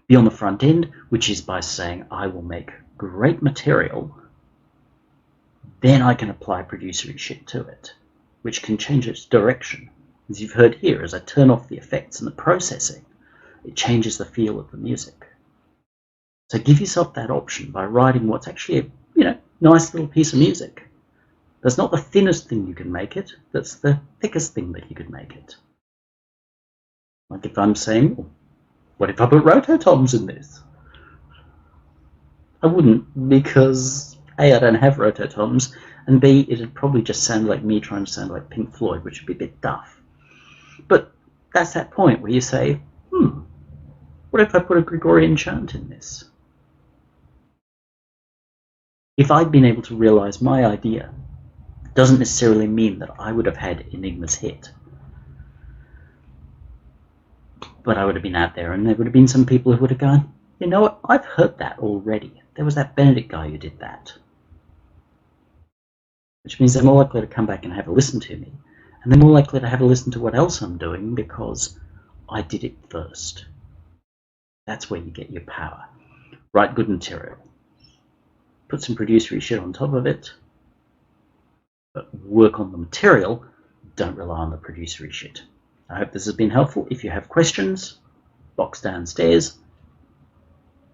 Be on the front end, which is by saying, I will make great material, then I can apply producery shit to it, which can change its direction. As you've heard here, as I turn off the effects and the processing, it changes the feel of the music. So give yourself that option by writing what's actually a nice little piece of music. That's not the thinnest thing you can make it, that's the thickest thing that you could make it. Like if I'm saying, what if I put rototoms in this? I wouldn't, because A, I don't have rototoms, and B, it'd probably just sound like me trying to sound like Pink Floyd, which would be a bit duff. But that's that point where you say, what if I put a Gregorian chant in this? If I'd been able to realize my idea, it doesn't necessarily mean that I would have had Enigma's hit. But I would have been out there, and there would have been some people who would have gone, you know what, I've heard that already. There was that Benedict guy who did that. Which means they're more likely to come back and have a listen to me. And they're more likely to have a listen to what else I'm doing because I did it first. That's where you get your power. Write good material. Put some producery shit on top of it. But work on the material. Don't rely on the producery shit. I hope this has been helpful. If you have questions, box downstairs.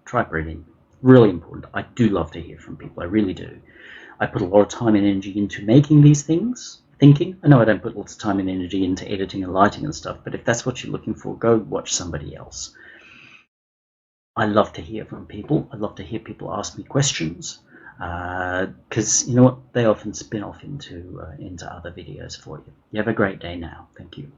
Type it in. Really important. I do love to hear from people. I really do. I put a lot of time and energy into making these things, thinking. I know I don't put lots of time and energy into editing and lighting and stuff, but if that's what you're looking for, go watch somebody else. I love to hear from people. I love to hear people ask me questions, because you know what? They often spin off into other videos for you. You have a great day now. Thank you.